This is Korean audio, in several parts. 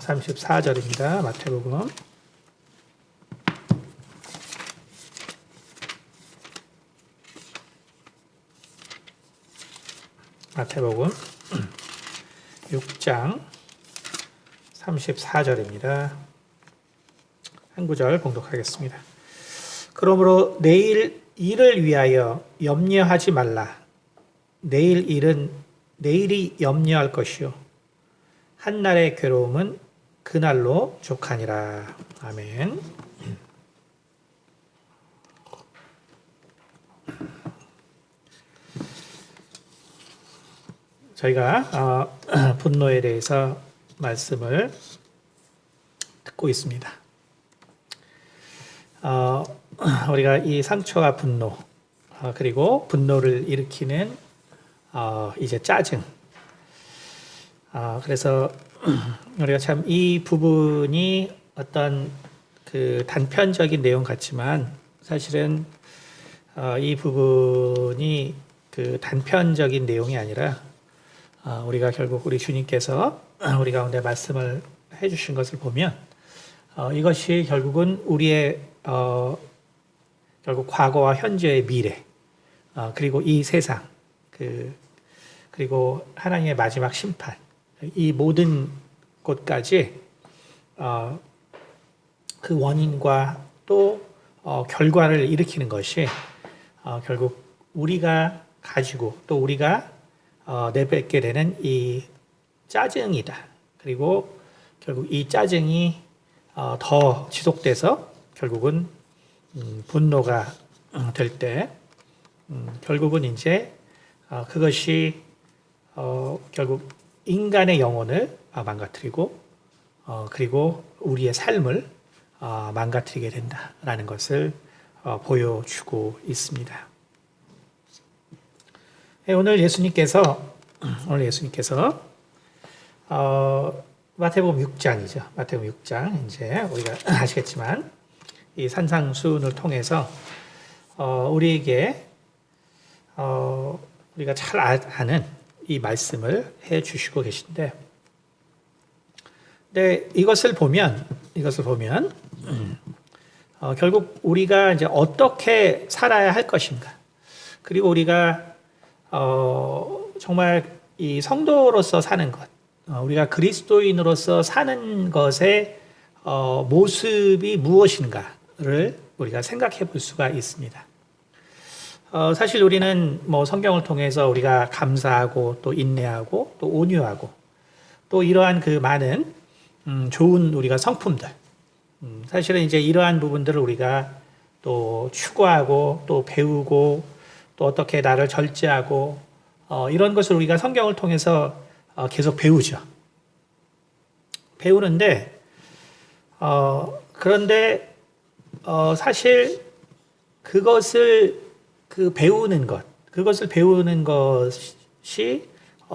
34절입니다. 마태복음. 마태복음 6장 34절입니다. 한 구절 봉독하겠습니다. 그러므로 내일 일을 위하여 염려하지 말라. 내일 일은 내일이 염려할 것이요 한날의 괴로움은 그날로 족하니라. 아멘. 저희가 분노에 대해서 말씀을 듣고 있습니다. 우리가 이 상처와 분노, 그리고 분노를 일으키는 이제 짜증. 그래서 우리가 참 이 부분이 어떤 그 단편적인 내용 같지만 사실은 이 부분이 그 단편적인 내용이 아니라 우리가 결국 우리 주님께서 우리 가운데 말씀을 해주신 것을 보면 이것이 결국은 우리의 결국 과거와 현재의 미래, 그리고 이 세상, 그리고 하나님의 마지막 심판, 이 모든 곳까지 그 원인과 또 결과를 일으키는 것이 결국 우리가 가지고 또 우리가 내뱉게 되는 이 짜증이다. 그리고 결국 이 짜증이 더 지속돼서 결국은 분노가 될 때 결국은 이제 그것이 결국 인간의 영혼을 망가뜨리고 그리고 우리의 삶을 망가뜨리게 된다라는 것을 보여주고 있습니다. 오늘 예수님께서 마태복음 6장이죠. 마태복음 6장 이제 우리가 아시겠지만 이 산상수훈을 통해서 우리에게 우리가 잘 아는 이 말씀을 해 주시고 계신데, 근데 이것을 보면 결국 우리가 이제 어떻게 살아야 할 것인가, 그리고 우리가 정말 이 성도로서 사는 것, 우리가 그리스도인으로서 사는 것의 모습이 무엇인가를 우리가 생각해 볼 수가 있습니다. 사실 우리는 뭐 성경을 통해서 우리가 감사하고 또 인내하고 또 온유하고 또 이러한 그 많은 좋은 우리가 성품들, 사실은 이제 이러한 부분들을 우리가 또 추구하고 또 배우고 또 어떻게 나를 절제하고 이런 것을 우리가 성경을 통해서 계속 배우는데 그런데 사실 그것을 배우는 것이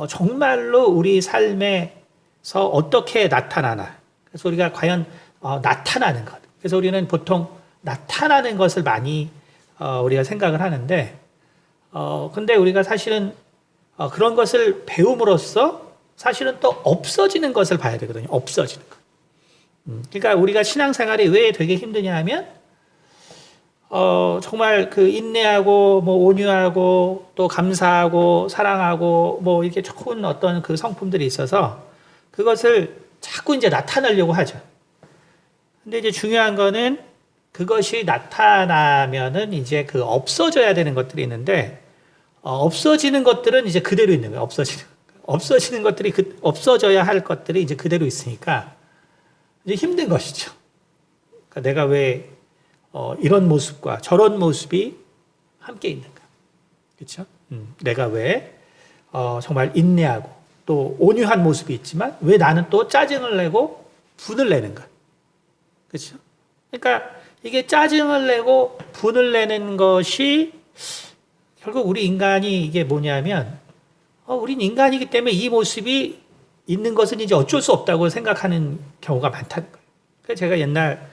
정말로 우리 삶에서 어떻게 나타나나. 그래서 우리가 과연 나타나는 것. 그래서 우리는 보통 나타나는 것을 많이 우리가 생각을 하는데, 근데 우리가 사실은 그런 것을 배움으로써 사실은 또 없어지는 것을 봐야 되거든요. 없어지는 것. 그러니까 우리가 신앙생활이 왜 되게 힘드냐 하면 정말 그 인내하고 뭐 온유하고 또 감사하고 사랑하고 뭐 이렇게 좋은 어떤 그 성품들이 있어서 그것을 자꾸 이제 나타내려고 하죠. 근데 이제 중요한 거는 그것이 나타나면은 이제 그 없어져야 되는 것들이 있는데 없어지는 것들은 이제 그대로 있는 거예요. 없어지는 것들이 없어져야 할 것들이 이제 그대로 있으니까 이제 힘든 것이죠. 그러니까 내가 왜 이런 모습과 저런 모습이 함께 있는가? 그렇죠? 내가 왜 정말 인내하고 또 온유한 모습이 있지만 왜 나는 또 짜증을 내고 분을 내는가? 그렇죠? 그러니까 이게 짜증을 내고 분을 내는 것이 결국 우리 인간이 이게 뭐냐면 우린 인간이기 때문에 이 모습이 있는 것은 이제 어쩔 수 없다고 생각하는 경우가 많다는 거예요. 그래서 제가 옛날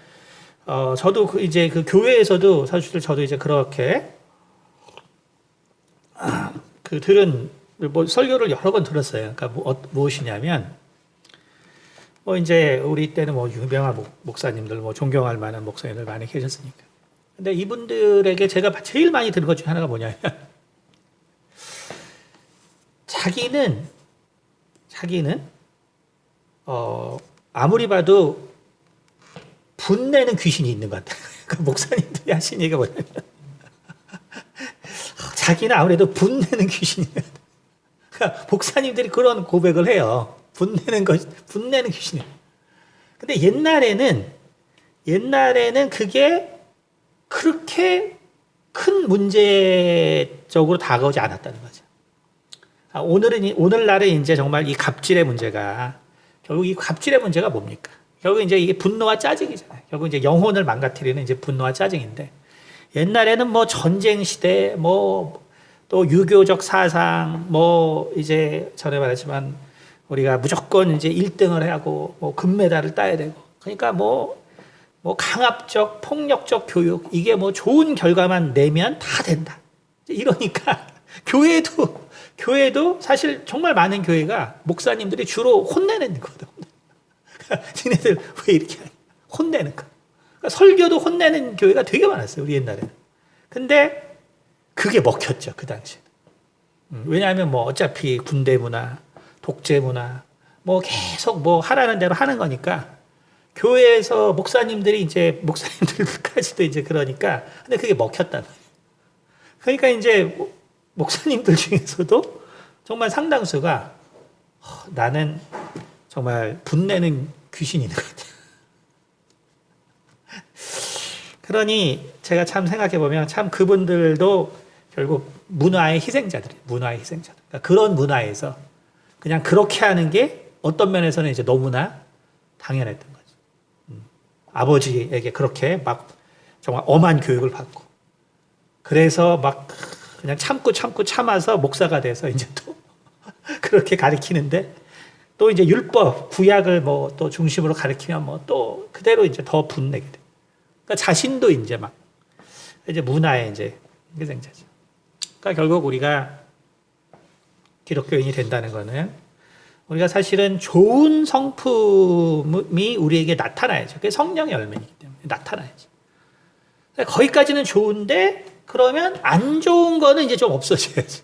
저도 이제 그 교회에서도 사실 저도 이제 그렇게 들은 뭐 설교를 여러 번 들었어요. 그러니까 무엇이냐면 뭐 이제 우리 때는 뭐 유명한 목사님들, 뭐 존경할 만한 목사님들 많이 계셨으니까. 근데 이분들에게 제가 제일 많이 들은 것 중에 하나가 뭐냐면 자기는 아무리 봐도 분내는 귀신이 있는 것 같아요. 그 목사님들이 하신 얘기가 뭐냐면 자기는 아무래도 분내는 귀신이 있는 것 같아요. 그러니까 목사님들이 그런 고백을 해요. 분내는 귀신이. 근데 옛날에는 그게 그렇게 큰 문제적으로 다가오지 않았다는 거죠. 오늘날은 이제 정말 이 갑질의 문제가, 결국 이 갑질의 문제가 뭡니까? 결국 이제 이게 분노와 짜증이잖아요. 결국 이제 영혼을 망가뜨리는 이제 분노와 짜증인데, 옛날에는 뭐 전쟁 시대, 뭐 또 유교적 사상, 뭐 이제 전에 말했지만 우리가 무조건 이제 1등을 하고 뭐 금메달을 따야 되고, 그러니까 뭐 강압적 폭력적 교육, 이게 뭐 좋은 결과만 내면 다 된다. 이러니까 교회도 사실 정말 많은 교회가 목사님들이 주로 혼내는 거거든. 니네들 왜 이렇게 하냐? 혼내는 거. 그러니까 설교도 혼내는 교회가 되게 많았어요, 우리 옛날에는. 근데 그게 먹혔죠, 그 당시에. 왜냐하면 뭐 어차피 군대 문화, 독재 문화, 뭐 계속 뭐 하라는 대로 하는 거니까 교회에서 목사님들까지도 이제 그러니까, 근데 그게 먹혔단 말이에요. 그러니까 이제 목사님들 중에서도 정말 상당수가 나는 정말 분내는 귀신이 있는 것 같아요. 그러니 제가 참 생각해보면 참 그분들도 결국 문화의 희생자들이에요. 문화의 희생자들. 그러니까 그런 문화에서 그냥 그렇게 하는 게 어떤 면에서는 이제 너무나 당연했던 거죠. 아버지에게 그렇게 막 정말 엄한 교육을 받고, 그래서 막 그냥 참아서 목사가 돼서 이제 또 그렇게 가르치는데, 또 이제 율법, 구약을 뭐 또 중심으로 가르치면 뭐 또 그대로 이제 더 분내게 돼. 그러니까 자신도 이제 막 이제 문화의 이제 희생자죠. 그러니까 결국 우리가 기독교인이 된다는 거는 우리가 사실은 좋은 성품이 우리에게 나타나야죠. 그게 성령의 열매이기 때문에 나타나야죠. 그러니까 거기까지는 좋은데, 그러면 안 좋은 거는 이제 좀 없어져야죠.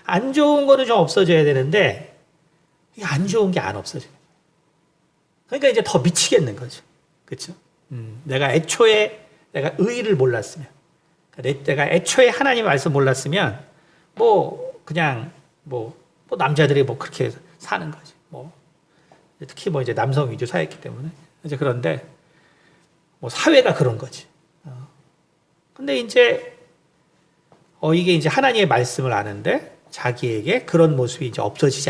안 좋은 거는 좀 없어져야 되는데, 안 좋은 게 안 없어져요. 그러니까 이제 더 미치겠는 거죠. 그렇죠? 내가 의의를 몰랐으면, 내가 애초에 하나님의 말씀 몰랐으면, 뭐 그냥 뭐 남자들이 뭐 그렇게 사는 거지. 뭐 특히 뭐 이제 남성 위주 사회이기 때문에 이제, 그런데 뭐 사회가 그런 거지. 근데 이제 이게 이제 하나님의 말씀을 아는데 자기에게 그런 모습이 이제 없어지지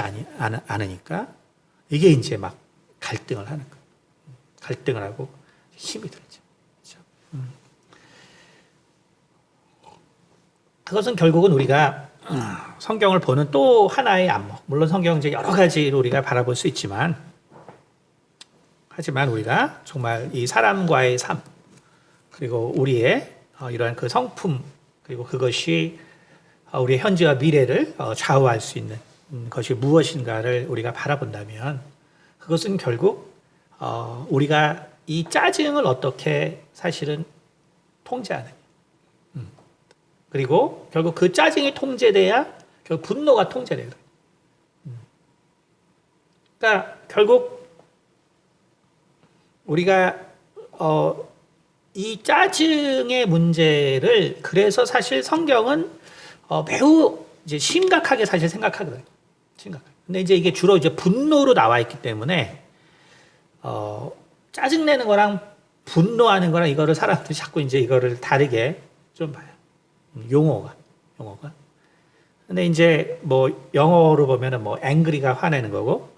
않으니까 이게 이제 막 갈등을 하는 거예요. 갈등을 하고 힘이 들죠. 그렇죠? 그것은 결국은 우리가 성경을 보는 또 하나의 안목. 물론 성경 이제 여러 가지로 우리가 바라볼 수 있지만, 하지만 우리가 정말 이 사람과의 삶, 그리고 우리의 이러한 그 성품, 그리고 그것이 우리의 현재와 미래를 좌우할 수 있는 것이 무엇인가를 우리가 바라본다면, 그것은 결국 우리가 이 짜증을 어떻게 사실은 통제하느냐. 그리고 결국 그 짜증이 통제돼야 결국 분노가 통제돼요. 그러니까 결국 우리가 이 짜증의 문제를, 그래서 사실 성경은 매우 이제 심각하게 사실 생각하거든요. 심각하게. 근데 이제 이게 주로 이제 분노로 나와 있기 때문에 짜증 내는 거랑 분노하는 거랑 이거를 사람들이 자꾸 이제 이거를 다르게 좀 봐요. 용어가. 근데 이제 뭐 영어로 보면은 뭐 angry가 화내는 거고,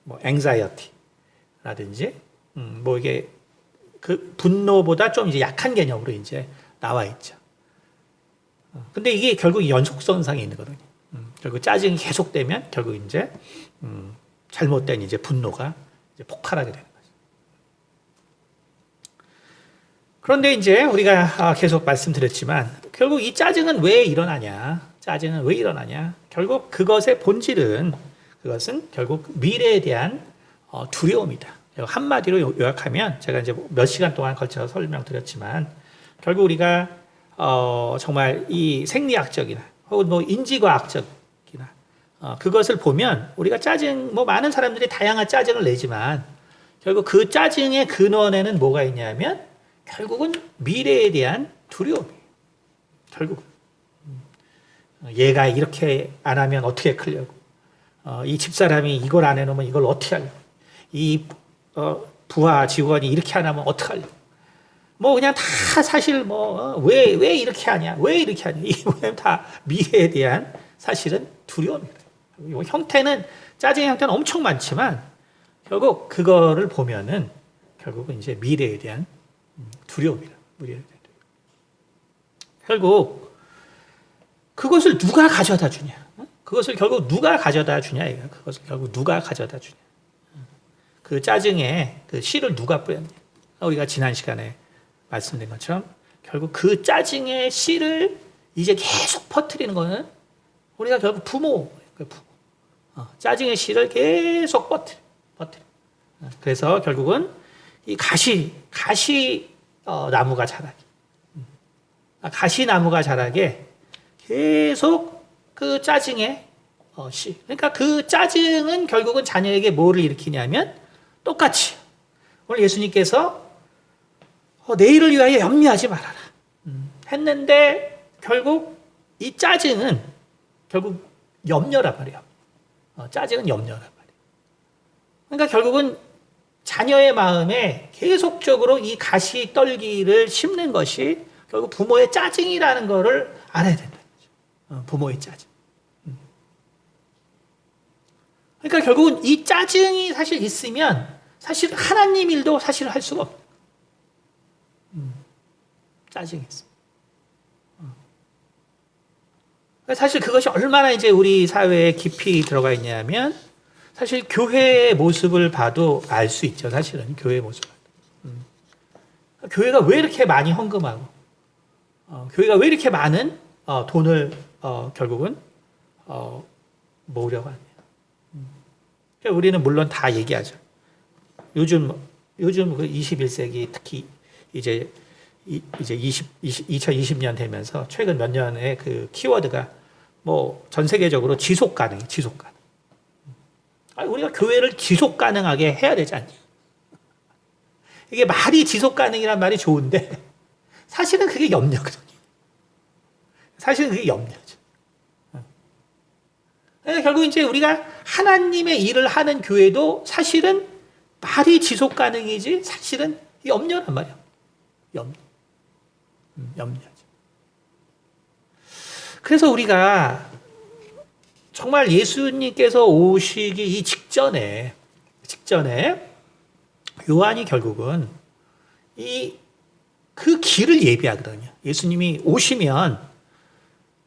뭐 anxiety라든지, 뭐 이게 그 분노보다 좀 이제 약한 개념으로 이제 나와 있죠. 근데 이게 결국 연속선상에 있는 거거든요. 결국 짜증이 계속되면 결국 이제 잘못된 이제 분노가 이제 폭발하게 되는 거죠. 그런데 이제 우리가 계속 말씀드렸지만, 결국 이 짜증은 왜 일어나냐? 결국 그것의 본질은, 그것은 결국 미래에 대한 두려움이다. 한마디로 요약하면 제가 이제 몇 시간 동안 걸쳐서 설명드렸지만 결국 우리가 정말 이 생리학적이나 혹은 뭐 인지과학적이나 그것을 보면 우리가 짜증 뭐 많은 사람들이 다양한 짜증을 내지만 결국 그 짜증의 근원에는 뭐가 있냐면 결국은 미래에 대한 두려움이에요. 결국은 얘가 이렇게 안 하면 어떻게 크려고 이 집사람이 이걸 안 해놓으면 이걸 어떻게 하려고 이 부하 직원이 이렇게 안 하면 어떻게 하려고 뭐 그냥 다 사실 뭐 왜 이렇게 하냐 왜 이렇게 하냐 이게 다 미래에 대한 사실은 두려움이에요. 형태는 짜증의 형태는 엄청 많지만 결국 그거를 보면은 결국은 이제 미래에 대한 두려움이라. 결국 그것을 누가 가져다 주냐? 그것을 결국 누가 가져다 주냐? 그것을 결국 누가 가져다 주냐? 그 짜증에 그 씨를 누가 뿌렸냐? 우리가 지난 시간에 말씀드린 것처럼 결국 그 짜증의 씨를 이제 계속 퍼뜨리는 것은 우리가 결국 부모. 짜증의 씨를 계속 퍼뜨려. 그래서 결국은 이 가시 나무가 자라게. 가시나무가 자라게 계속 그 짜증의 씨. 그러니까 그 짜증은 결국은 자녀에게 뭐를 일으키냐면 똑같이 오늘 예수님께서 내일을 위하여 염려하지 말아라 했는데 결국 이 짜증은 결국 염려란 말이에요. 짜증은 염려란 말이에요. 그러니까 결국은 자녀의 마음에 계속적으로 이 가시 떨기를 심는 것이 결국 부모의 짜증이라는 것을 알아야 된다는 거죠. 부모의 짜증. 그러니까 결국은 이 짜증이 사실 있으면 사실 하나님 일도 사실 할 수가 없어요. 짜증이 있어요. 사실 그것이 얼마나 이제 우리 사회에 깊이 들어가 있냐면 사실 교회의 모습을 봐도 알 수 있죠. 사실은 교회의 모습을. 교회가 왜 이렇게 많이 헌금하고 교회가 왜 이렇게 많은 돈을 결국은 모으려고 하냐. 우리는 물론 다 얘기하죠. 요즘 그 21세기 특히 이제 2020년 되면서 최근 몇 년의 그 키워드가 뭐 전 세계적으로 지속 가능. 우리가 교회를 지속 가능하게 해야 되지 않냐. 이게 말이 지속 가능이란 말이 좋은데 사실은 그게 염려거든요. 사실은 그게 염려죠. 결국 이제 우리가 하나님의 일을 하는 교회도 사실은 말이 지속 가능이지 사실은 염려란 말이야. 염려죠. 그래서 우리가 정말 예수님께서 오시기 이 직전에 요한이 결국은 그 길을 예비하거든요. 예수님이 오시면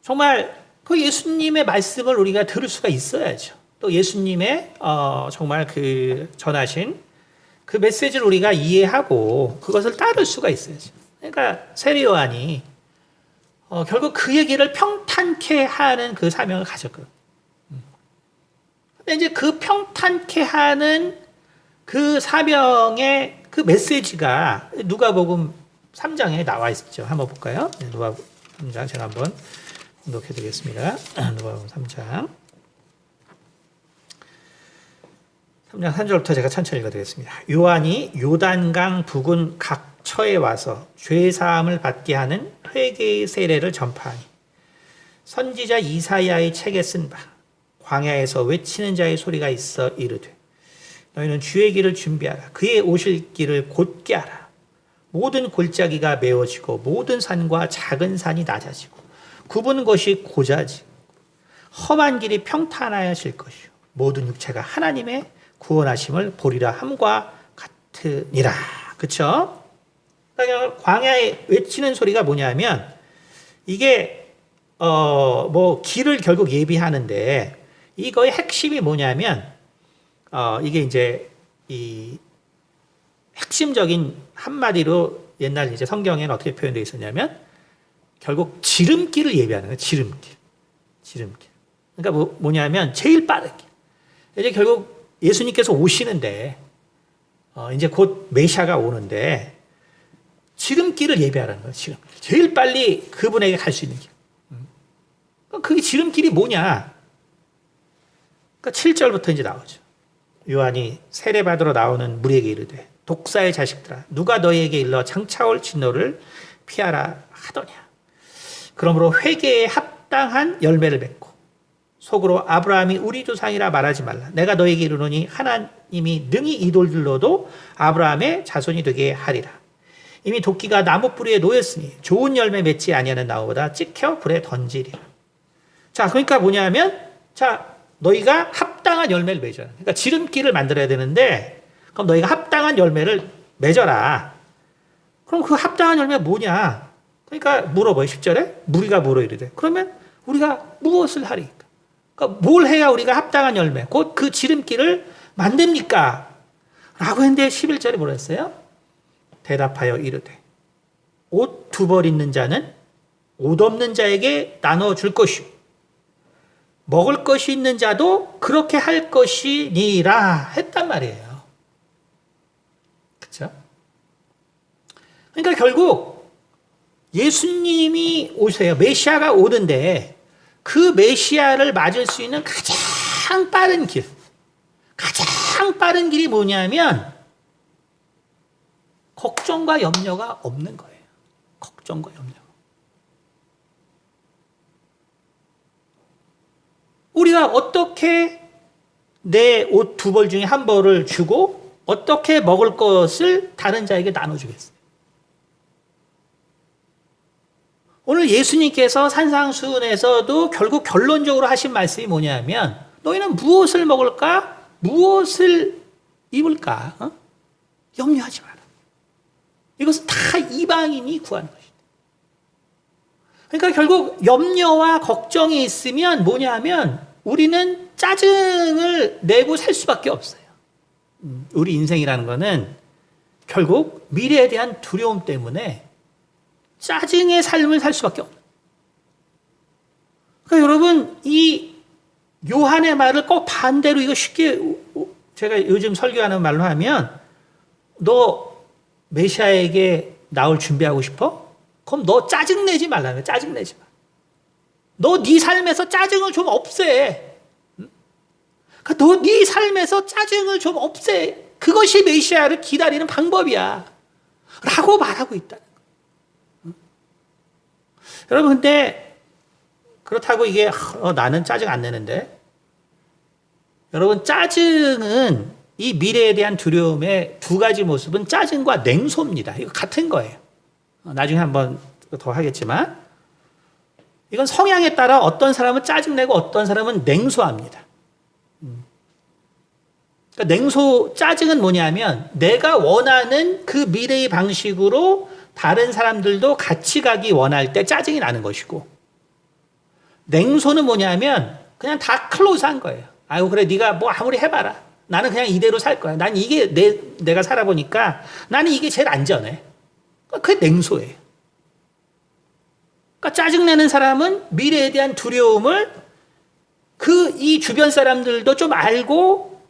정말 그 예수님의 말씀을 우리가 들을 수가 있어야죠. 또 예수님의 정말 그 전하신 그 메시지를 우리가 이해하고 그것을 따를 수가 있어야죠. 그러니까 세례 요한이 결국 그의 길을 평탄케 하는 그 사명을 가졌거든요. 근데 이제 그 평탄케 하는 그 사명의 그 메시지가 누가복음 3장에 나와 있죠. 한번 볼까요? 누가복음 3장 제가 한번 공독해 드리겠습니다. 누가복음 3장 3절부터 제가 천천히 읽어드리겠습니다. 요한이 요단강 부근 각 처에 와서 죄사함을 받게 하는 회개의 세례를 전파하니 선지자 이사야의 책에 쓴 바 광야에서 외치는 자의 소리가 있어 이르되 너희는 주의 길을 준비하라. 그의 오실 길을 곧게 하라. 모든 골짜기가 메워지고 모든 산과 작은 산이 낮아지고 굽은 것이 고자지고 험한 길이 평탄하여질 것이요 모든 육체가 하나님의 구원하심을 보리라 함과 같으니라. 그렇죠? 그러니까 광야에 외치는 소리가 뭐냐면 이게 뭐 길을 결국 예비하는데 이거의 핵심이 뭐냐면 이게 이제 이 핵심적인 한마디로 옛날 이제 성경에는 어떻게 표현되어 있었냐면 결국 지름길을 예비하는 거예요. 지름길. 그러니까 뭐냐면 제일 빠른 길. 이제 결국 예수님께서 오시는데 이제 곧 메시아가 오는데 지름길을 예배하라는 거예요. 지름. 제일 빨리 그분에게 갈 수 있는 길. 그게 지름길이 뭐냐? 그러니까 7절부터 이제 나오죠. 요한이 세례받으러 나오는 무리에게 이르되 독사의 자식들아 누가 너희에게 일러 장차올 진노를 피하라 하더냐. 그러므로 회개에 합당한 열매를 맺고 속으로 아브라함이 우리 조상이라 말하지 말라. 내가 너희에게 이르노니 하나님이 능히 이돌들로도 아브라함의 자손이 되게 하리라. 이미 도끼가 나무 뿌리에 놓였으니 좋은 열매 맺지 아니하는 나무보다 찍혀 불에 던지리라. 자, 그러니까 뭐냐면 자, 너희가 합당한 열매를 맺어라. 그러니까 지름길을 만들어야 되는데 그럼 너희가 합당한 열매를 맺어라. 그럼 그 합당한 열매가 뭐냐? 그러니까 물어봐요. 10절에 무리가 물어 이르되 그러면 우리가 무엇을 하리까? 그러니까 뭘 해야 우리가 합당한 열매 곧 그 지름길을 만듭니까? 라고 했는데 11절에 뭐라 했어요? 대답하여 이르되 옷 두 벌 있는 자는 옷 없는 자에게 나눠줄 것이요 먹을 것이 있는 자도 그렇게 할 것이니라 했단 말이에요. 그렇죠? 그러니까 결국 예수님이 오세요. 메시아가 오는데 그 메시아를 맞을 수 있는 가장 빠른 길, 가장 빠른 길이 뭐냐면 걱정과 염려가 없는 거예요. 걱정과 염려. 우리가 어떻게 내 옷 두 벌 중에 한 벌을 주고 어떻게 먹을 것을 다른 자에게 나눠주겠어요? 오늘 예수님께서 산상수훈에서도 결국 결론적으로 하신 말씀이 뭐냐면 너희는 무엇을 먹을까? 무엇을 입을까? 염려하지 마라. 이것은 다 이방인이 구하는 것이다. 그러니까 결국 염려와 걱정이 있으면 뭐냐면 우리는 짜증을 내고 살 수밖에 없어요. 우리 인생이라는 거는 결국 미래에 대한 두려움 때문에 짜증의 삶을 살 수밖에 없어요. 그러니까 여러분 이 요한의 말을 꼭 반대로 이거 쉽게 제가 요즘 설교하는 말로 하면 너 메시아에게 나올 준비하고 싶어? 그럼 너 짜증내지 말라는 거야. 짜증내지 마. 너 네 삶에서 짜증을 좀 없애. 그러니까 너 네 삶에서 짜증을 좀 없애. 그것이 메시아를 기다리는 방법이야. 라고 말하고 있다는 거야. 여러분 근데 그렇다고 이게 나는 짜증 안 내는데 여러분 짜증은 이 미래에 대한 두려움의 두 가지 모습은 짜증과 냉소입니다. 이거 같은 거예요. 나중에 한번 더 하겠지만 이건 성향에 따라 어떤 사람은 짜증내고 어떤 사람은 냉소합니다. 그러니까 냉소, 짜증은 뭐냐면 내가 원하는 그 미래의 방식으로 다른 사람들도 같이 가기 원할 때 짜증이 나는 것이고 냉소는 뭐냐면 그냥 다 클로즈한 거예요. 아유 그래 네가 뭐 아무리 해봐라. 나는 그냥 이대로 살 거야. 난 이게 내가 살아보니까 나는 이게 제일 안전해. 그게 냉소예요. 그러니까 짜증내는 사람은 미래에 대한 두려움을 이 주변 사람들도 좀 알고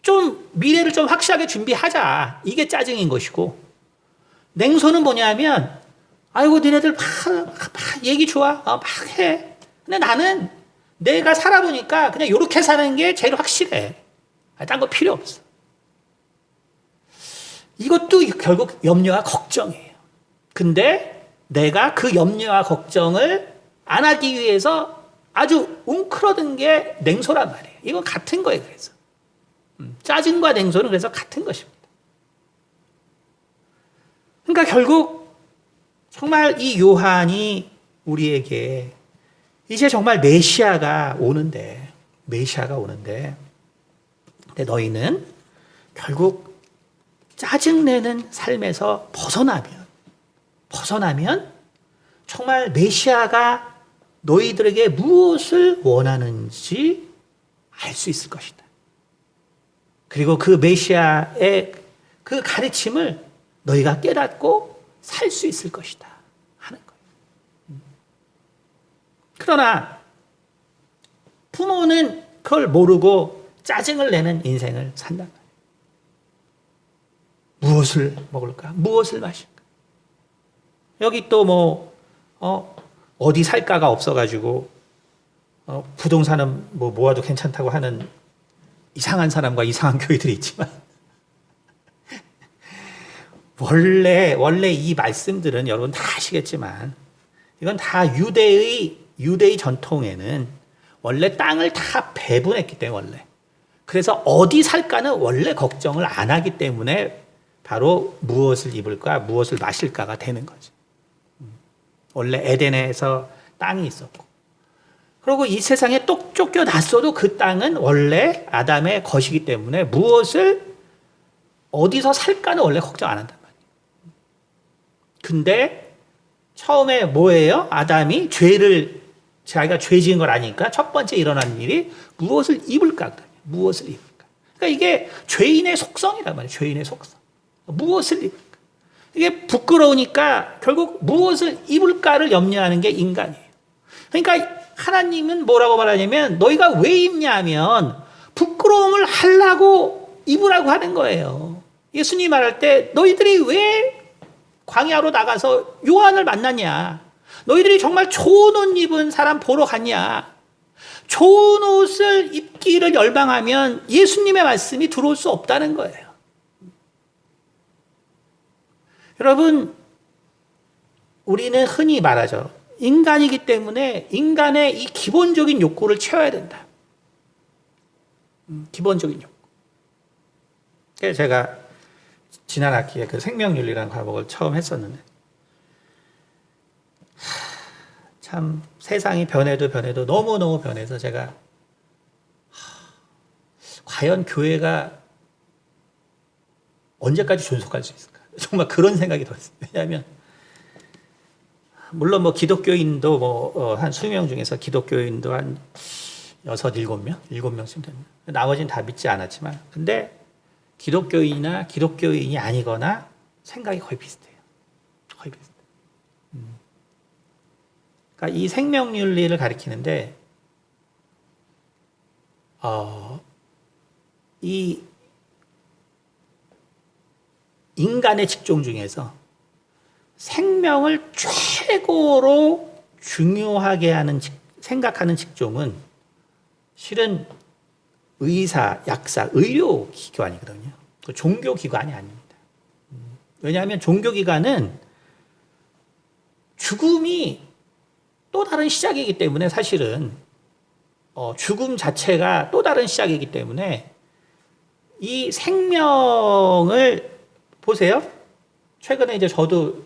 좀 미래를 좀 확실하게 준비하자. 이게 짜증인 것이고 냉소는 뭐냐면 아이고 니네들 막 얘기 좋아. 막 해. 근데 나는 내가 살아보니까 그냥 이렇게 사는 게 제일 확실해. 딴 거 필요 없어. 이것도 결국 염려와 걱정이에요. 근데 내가 그 염려와 걱정을 안 하기 위해서 아주 웅크러든 게 냉소란 말이에요. 이건 같은 거예요. 그래서 짜증과 냉소는 그래서 같은 것입니다. 그러니까 결국 정말 이 요한이 우리에게 이제 정말 메시아가 오는데 근데 너희는 결국 짜증내는 삶에서 벗어나면 정말 메시아가 너희들에게 무엇을 원하는지 알 수 있을 것이다. 그리고 그 메시아의 그 가르침을 너희가 깨닫고 살 수 있을 것이다 하는 거예요. 그러나 부모는 그걸 모르고 짜증을 내는 인생을 산단 말이에요. 무엇을 먹을까? 무엇을 마실까? 여기 또 어디 살까가 없어가지고 부동산은 모아도 괜찮다고 하는 이상한 사람과 이상한 교회들이 있지만 원래 이 말씀들은 여러분 다 아시겠지만 이건 다 유대의 전통에는 원래 땅을 다 배분했기 때문에 원래 그래서 어디 살까는 원래 걱정을 안 하기 때문에 바로 무엇을 입을까 무엇을 마실까가 되는 거죠. 원래 에덴에서 땅이 있었고 그리고 이 세상에 똑 쫓겨났어도 그 땅은 원래 아담의 것이기 때문에 무엇을 어디서 살까는 원래 걱정 안 한단 말이에요. 근데 처음에 뭐예요? 아담이 자기가 죄 지은 걸 아니까 첫 번째 일어난 일이 무엇을 입을까? 무엇을 입을까? 그러니까 이게 죄인의 속성이란 말이에요. 죄인의 속성. 무엇을 입을까? 이게 부끄러우니까 결국 무엇을 입을까를 염려하는 게 인간이에요. 그러니까 하나님은 뭐라고 말하냐면 너희가 왜 입냐 하면 부끄러움을 하려고 입으라고 하는 거예요. 예수님이 말할 때 너희들이 왜 광야로 나가서 요한을 만났냐? 너희들이 정말 좋은 옷 입은 사람 보러 갔냐? 좋은 옷을 입기를 열망하면 예수님의 말씀이 들어올 수 없다는 거예요. 여러분, 우리는 흔히 말하죠. 인간이기 때문에 인간의 이 기본적인 욕구를 채워야 된다. 기본적인 욕구. 그래서 제가 지난 학기에 그 생명윤리라는 과목을 처음 했었는데 참 세상이 변해도 너무너무 변해서 제가 과연 교회가 언제까지 존속할 수 있을까? 정말 그런 생각이 들었어요. 왜냐하면 물론 기독교인도 한 20명 중에서 기독교인도 한 6, 7명? 7명쯤 됩니다. 나머지는 다 믿지 않았지만 근데 기독교인이나 기독교인이 아니거나 생각이 거의 비슷해요. 거의 비슷해요. 그러니까 이 생명윤리를 가리키는데 이 인간의 직종 중에서 생명을 최고로 중요하게 생각하는 직종은 실은 의사, 약사, 의료기관이거든요. 종교기관이 아닙니다. 왜냐하면 종교기관은 죽음이 또 다른 시작이기 때문에 사실은 죽음 자체가 또 다른 시작이기 때문에 이 생명을 보세요. 최근에 이제 저도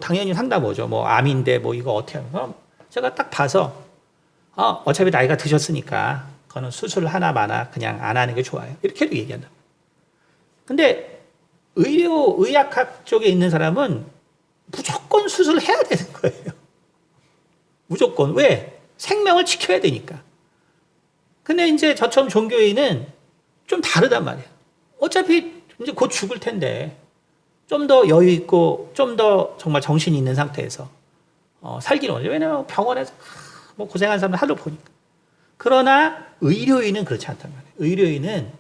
당연히 상담 오죠. 암인데 이거 어떻게 하면 제가 딱 봐서 어차피 나이가 드셨으니까 그거는 수술 하나 마나 그냥 안 하는 게 좋아요. 이렇게도 얘기한다. 근데 의학학 쪽에 있는 사람은 무조건 수술을 해야 되는 거예요. 무조건. 왜? 생명을 지켜야 되니까. 근데 이제 저처럼 종교인은 좀 다르단 말이에요. 어차피 이제 곧 죽을 텐데 좀 더 여유 있고 좀 더 정말 정신이 있는 상태에서 살기는 원해요. 왜냐하면 병원에서 고생한 사람들 하루 보니까. 그러나 의료인은 그렇지 않단 말이에요. 의료인은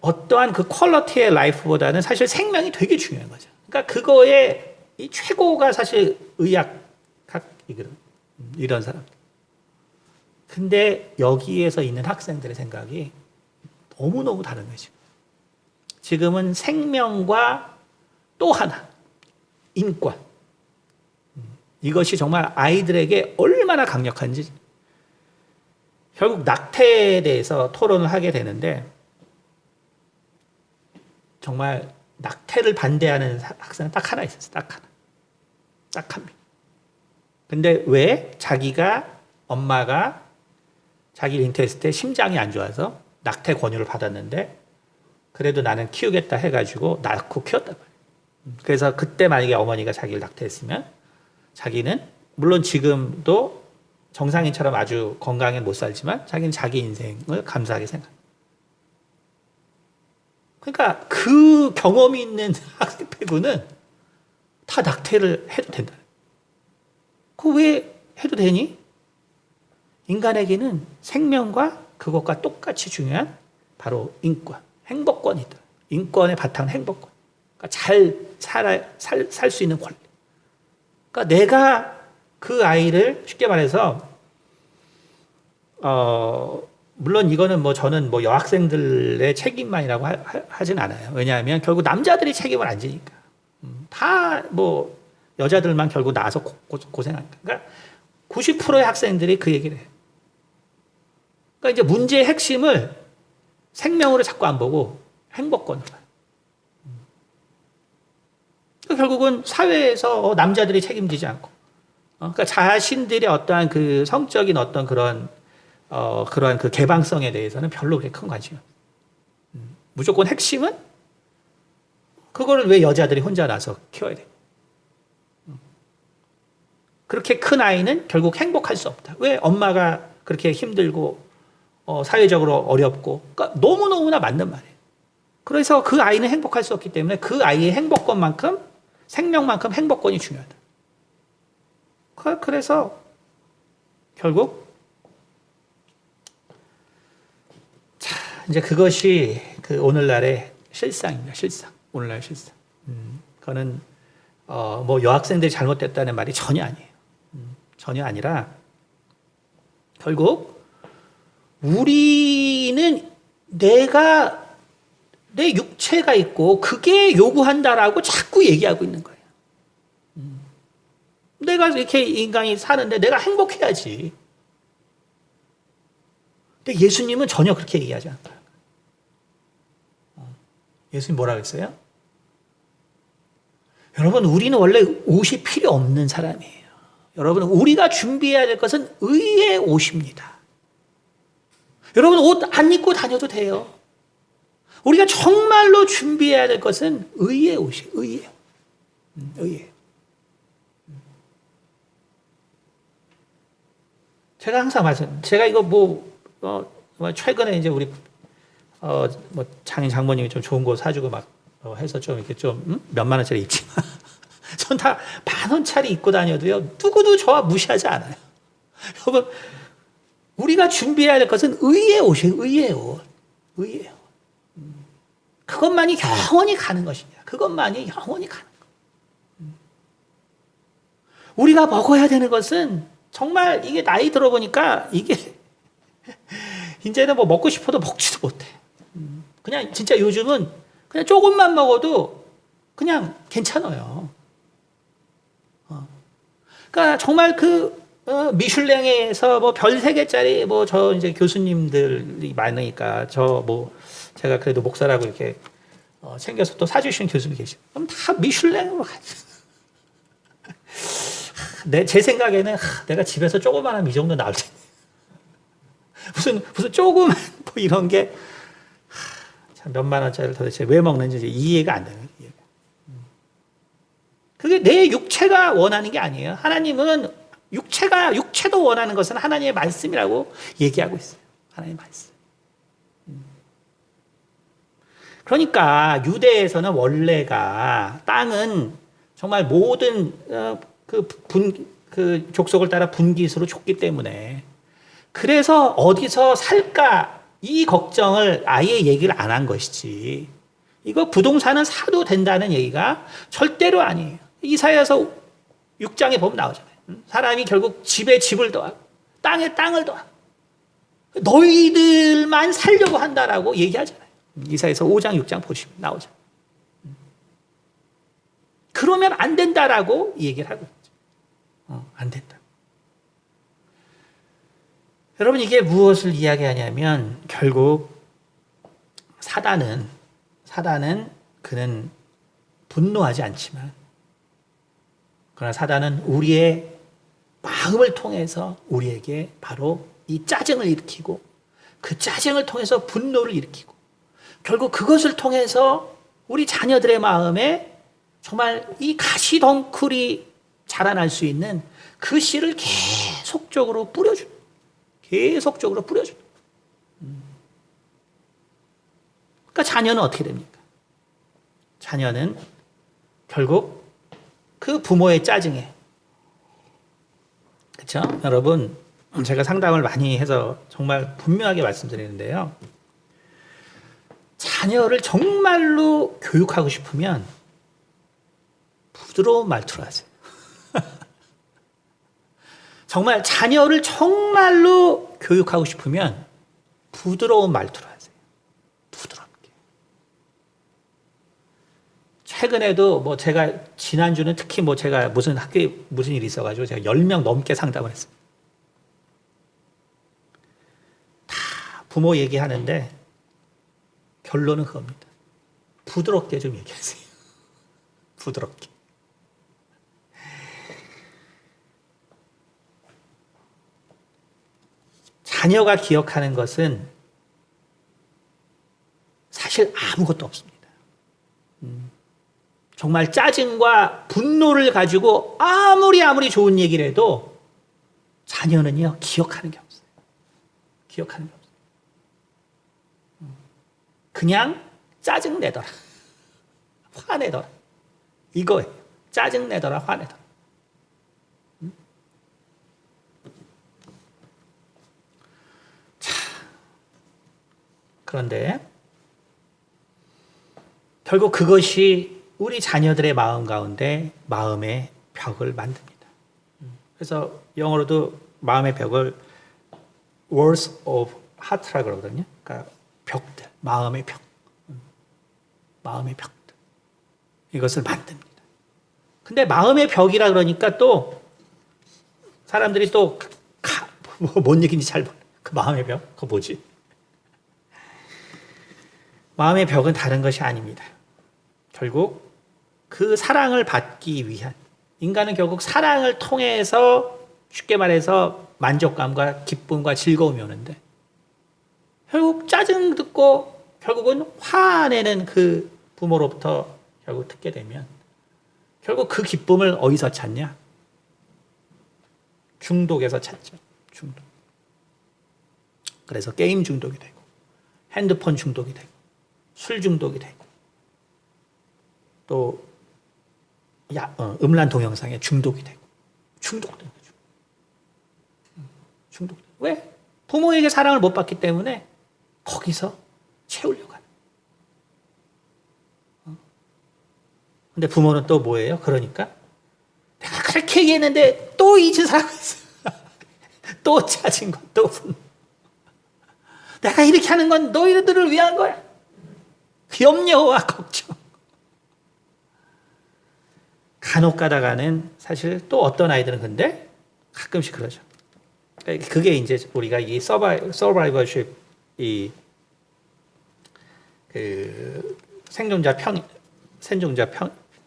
어떠한 그 퀄리티의 라이프보다는 사실 생명이 되게 중요한 거죠. 그러니까 그거의 이 최고가 사실 의학학이거든. 이런 사람들. 근데 여기에서 있는 학생들의 생각이 너무너무 다른 거죠. 지금은 생명과 또 하나, 인권. 이것이 정말 아이들에게 얼마나 강력한지 결국 낙태에 대해서 토론을 하게 되는데 정말 낙태를 반대하는 학생은 딱 하나 있었어요. 딱 하나. 딱 한 명. 근데 왜 엄마가 자기를 잉태했을 때 심장이 안 좋아서 낙태 권유를 받았는데 그래도 나는 키우겠다 해가지고 낳고 키웠단 말이에요. 그래서 그때 만약에 어머니가 자기를 낙태했으면 자기는 물론 지금도 정상인처럼 아주 건강해 못 살지만 자기는 자기 인생을 감사하게 생각합니다. 그러니까 그 경험이 있는 학생 빼고는 다 낙태를 해도 된다. 그거 왜 해도 되니? 인간에게는 생명과 그것과 똑같이 중요한 바로 인권, 행복권이다. 인권의 바탕은 행복권. 그러니까 살 수 있는 권리. 그러니까 내가 그 아이를 쉽게 말해서 물론 이거는 뭐 저는 뭐 여학생들의 책임만이라고 하진 않아요. 왜냐하면 결국 남자들이 책임을 안 지니까. 다 뭐 여자들만 결국 나와서 고생하니까. 그러니까 90%의 학생들이 그 얘기를 해요. 그러니까 이제 문제의 핵심을 생명으로 자꾸 안 보고 행복권으로 봐요. 결국은 사회에서 남자들이 책임지지 않고, 그러니까 자신들의 어떠한 그 성적인 어떤 그러한 그 개방성에 대해서는 별로 그렇게 큰 관심이 없어요. 무조건 핵심은 그거를 왜 여자들이 혼자 나서 키워야 돼? 그렇게 큰 아이는 결국 행복할 수 없다. 왜 엄마가 그렇게 힘들고 사회적으로 어렵고, 그러니까 너무너무나 맞는 말이에요. 그래서 그 아이는 행복할 수 없기 때문에 그 아이의 행복권만큼 생명만큼 행복권이 중요하다. 그래서 결국 이제 그것이 그 오늘날의 실상입니다. 실상. 오늘날 실상. 그거는 뭐 여학생들이 잘못됐다는 말이 전혀 아니에요. 전혀 아니라 결국 우리는 내 육체가 있고 그게 요구한다라고 자꾸 얘기하고 있는 거예요. 내가 이렇게 인간이 사는데 내가 행복해야지. 근데 예수님은 전혀 그렇게 얘기하지 않아요. 예수님 뭐라 그랬어요? 여러분, 우리는 원래 옷이 필요 없는 사람이에요. 여러분, 우리가 준비해야 될 것은 의의 옷입니다. 여러분, 옷 안 입고 다녀도 돼요. 우리가 정말로 준비해야 될 것은 의의 옷이에요. 의예요. 의예요. 제가 항상 제가 이거 최근에 이제 우리 장모님이 좀 좋은 거 사주고 막 해서 좀 이렇게 좀 몇만 원짜리 입지만 전 다 10,000원짜리 입고 다녀도요 누구도 저와 무시하지 않아요. 여러분, 우리가 준비해야 될 것은 의의 옷이에요. 의의 옷. 의의 옷. 그것만이 영원히 가는 것입니다. 그것만이 영원히 가는 것. 우리가 먹어야 되는 것은 정말 이게 나이 들어보니까 이게 이제는 뭐 먹고 싶어도 먹지도 못해. 그냥 진짜 요즘은 그냥 조금만 먹어도 그냥 괜찮아요. 그러니까 정말 미슐랭에서 뭐 별 3개짜리 저 이제 교수님들이 많으니까 제가 그래도 목사라고 이렇게 챙겨서 또 사주시는 교수님이 계시고 그럼 다 미슐랭으로 가죠. 제 생각에는 내가 집에서 조그만한 이 정도 나올 텐데 무슨 조그만 이런 게 참 몇만 원짜리를 도대체 왜 먹는지 이해가 안 되는 거예요. 그게 내 육체가 원하는 게 아니에요. 하나님은 육체도 원하는 것은 하나님의 말씀이라고 얘기하고 있어요. 하나님의 말씀. 그러니까 유대에서는 원래가 땅은 정말 모든 그 족속을 따라 분깃으로 줬기 때문에 그래서 어디서 살까 이 걱정을 아예 얘기를 안 한 것이지. 이거 부동산은 사도 된다는 얘기가 절대로 아니에요. 이사야서 6장에 보면 나오잖아요. 사람이 결국 집에 집을 더하고 땅에 땅을 더하고 너희들만 살려고 한다라고 얘기하잖아요. 이사야서 5장 6장 보시면 나오잖아요. 그러면 안 된다라고 얘기를 하고 있죠. 안 된다. 여러분, 이게 무엇을 이야기하냐면 결국 사단은 그는 분노하지 않지만 그러나 사단은 우리의 마음을 통해서 우리에게 바로 이 짜증을 일으키고 그 짜증을 통해서 분노를 일으키고 결국 그것을 통해서 우리 자녀들의 마음에 정말 이 가시덩굴이 자라날 수 있는 그 씨를 계속적으로 뿌려준다. 계속적으로 뿌려준다. 그러니까 자녀는 어떻게 됩니까? 자녀는 결국 그 부모의 짜증에, 그렇죠? 여러분, 제가 상담을 많이 해서 정말 분명하게 말씀드리는데요. 자녀를 정말로 교육하고 싶으면 부드러운 말투로 하세요. 정말 자녀를 정말로 교육하고 싶으면 부드러운 말투로 하세요. 부드럽게. 최근에도 뭐 제가 지난주는 특히 뭐 제가 무슨 학교에 무슨 일이 있어가지고 제가 10명 넘게 상담을 했어요. 다 부모 얘기하는데 결론은 그겁니다. 부드럽게 좀 얘기하세요. 부드럽게. 자녀가 기억하는 것은 사실 아무것도 없습니다. 정말 짜증과 분노를 가지고 아무리 좋은 얘기를 해도 자녀는요, 기억하는 게 없어요. 기억하는 게 없어요. 그냥 짜증내더라. 화내더라. 이거예요. 짜증내더라, 화내더라. 그런데 결국 그것이 우리 자녀들의 마음 가운데 마음의 벽을 만듭니다. 그래서 영어로도 마음의 벽을 walls of heart라고 그러거든요. 그러니까 벽들, 마음의 벽. 마음의 벽들. 이것을 만듭니다. 근데 마음의 벽이라 그러니까 또 사람들이 또 뭔 얘기인지 잘 몰라요. 그 마음의 벽? 그거 뭐지? 마음의 벽은 다른 것이 아닙니다. 결국 그 사랑을 받기 위한, 인간은 결국 사랑을 통해서 쉽게 말해서 만족감과 기쁨과 즐거움이 오는데 결국 짜증 듣고 결국은 화내는 그 부모로부터 결국 듣게 되면 결국 그 기쁨을 어디서 찾냐? 중독에서 찾죠. 중독. 그래서 게임 중독이 되고 핸드폰 중독이 되고 술 중독이 되고 또 음란 동영상에 중독이 되고 중독된 거죠. 중독. 왜? 부모에게 사랑을 못 받기 때문에 거기서 채우려고 하는. 근데 부모는 또 뭐예요? 그러니까 내가 그렇게 얘기했는데 또 이 짓을 하고 있어. 또 짜증과 또 분노. 내가 이렇게 하는 건 너희들을 위한 거야. 염려와 걱정. 간혹 가다가는 사실 또 어떤 아이들은 근데 가끔씩 그러죠. 그게 이제 우리가 이 서바이벌십, 그 생존자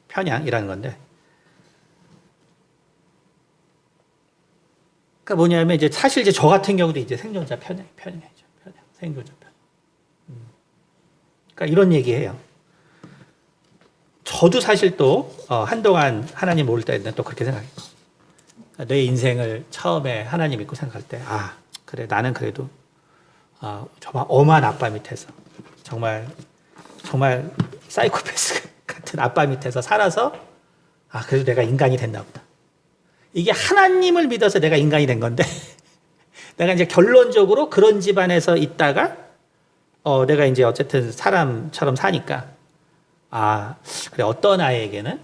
편향이라는 건데. 그러니까 뭐냐면 이제 사실 이제 저 같은 경우도 이제 생존자 편향이죠. 생존자 편향. 그러니까 이런 얘기해요. 저도 사실 또 한동안 하나님 모를 때는 또 그렇게 생각했고, 내 인생을 처음에 하나님 믿고 생각할 때, 그래 나는 그래도 정말 엄한 아빠 밑에서 정말 사이코패스 같은 아빠 밑에서 살아서 그래도 내가 인간이 됐나 보다. 이게 하나님을 믿어서 내가 인간이 된 건데 내가 이제 결론적으로 그런 집안에서 있다가 내가 이제 어쨌든 사람처럼 사니까 그래 어떤 아이에게는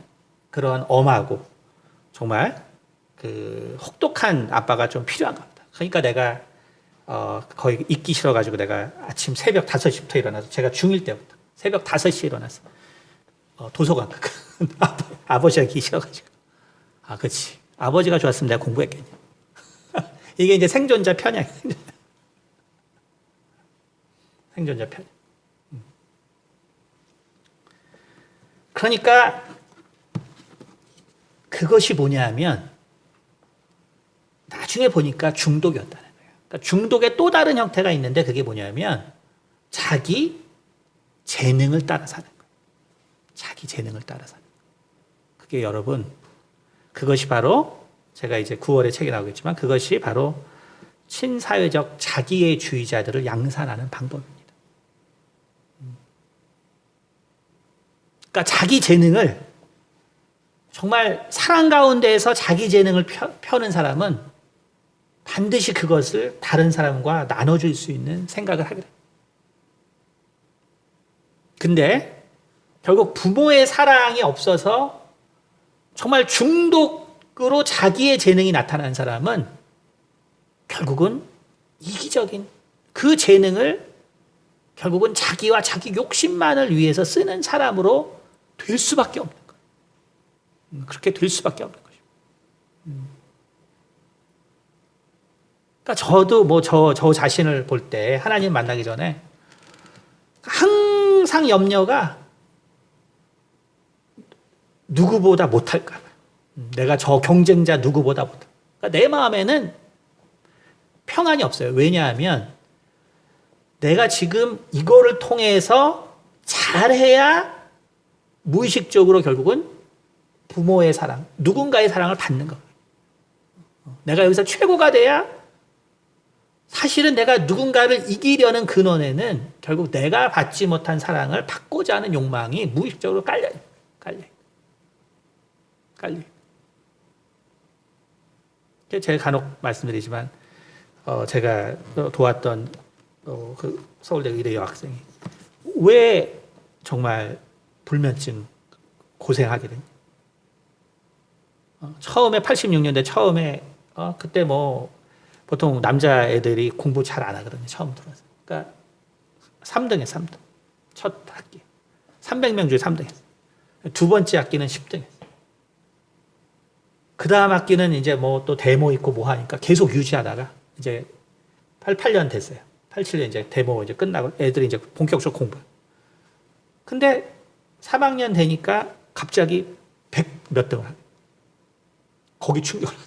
그런 엄하고 정말 그 혹독한 아빠가 좀 필요한가 보다. 그러니까 내가 거의 있기 싫어가지고 내가 아침 새벽 5시부터 일어나서 제가 중1 때부터 새벽 5시에 일어나서 도서관 아버지가 있기 싫어가지고 그렇지 아버지가 좋았으면 내가 공부했겠냐. 이게 이제 생존자 편향. 생존자 편향. 그러니까 그것이 뭐냐면 나중에 보니까 중독이었다는 거예요. 그러니까 중독의 또 다른 형태가 있는데 그게 뭐냐면 자기 재능을 따라 사는 거예요. 자기 재능을 따라 사는 거예요. 그게 여러분 그것이 바로 제가 이제 9월에 책에 나오겠지만 그것이 바로 친사회적 자기애주의자들을 양산하는 방법입니다. 그러니까 자기 재능을 정말 사랑 가운데에서 자기 재능을 펴는 사람은 반드시 그것을 다른 사람과 나눠줄 수 있는 생각을 하게 됩니다. 근데 결국 부모의 사랑이 없어서 정말 중독으로 자기의 재능이 나타난 사람은 결국은 이기적인 그 재능을 결국은 자기와 자기 욕심만을 위해서 쓰는 사람으로 될 수밖에 없는 거예요. 그렇게 될 수밖에 없는 거죠. 그러니까 저도 저 자신을 볼 때 하나님 만나기 전에 항상 염려가 누구보다 못할까 봐요. 내가 저 경쟁자 누구보다 못할까. 그러니까 내 마음에는 평안이 없어요. 왜냐하면 내가 지금 이거를 통해서 잘해야 무의식적으로 결국은 부모의 사랑, 누군가의 사랑을 받는 거예요. 내가 여기서 최고가 돼야 사실은 내가 누군가를 이기려는 근원에는 결국 내가 받지 못한 사랑을 받고자 하는 욕망이 무의식적으로 깔려요. 제가 간혹 말씀드리지만 제가 도왔던 그 서울대 의대 여학생이 왜 정말 불면증 고생하게 됐냐. 처음에 86년대 처음에 그때 뭐 보통 남자애들이 공부 잘 안 하거든요. 처음 들어서. 그러니까 3등 했어. 3등. 첫 학기. 300명 중에 3등 했어. 두 번째 학기는 10등 했어. 그 다음 학기는 이제 뭐 또 데모 있고 뭐 하니까 계속 유지하다가 이제 88년 됐어요. 87년 이제 데모 이제 끝나고 애들이 이제 본격적으로 공부. 근데 3학년 되니까 갑자기 100 몇 등을 하네. 거기 충격을 하네.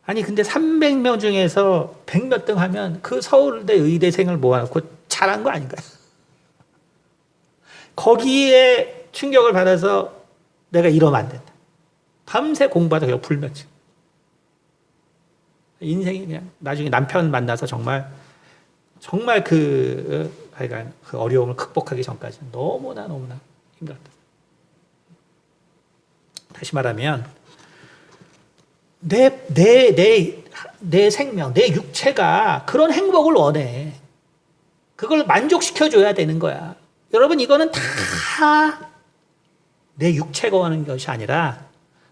아니 근데 300명 중에서 100 몇 등 하면 그 서울대 의대생을 모아놓고 잘한 거 아닌가요? 거기에 충격을 받아서 내가 이러면 안 된다. 밤새 공부하다 결국 불면증. 인생이 그냥 나중에 남편 만나서 정말 그 어려움을 극복하기 전까지는 너무나 힘들었다. 다시 말하면 내 생명, 내 육체가 그런 행복을 원해. 그걸 만족시켜줘야 되는 거야. 여러분, 이거는 다 내 육체가 원하는 것이 아니라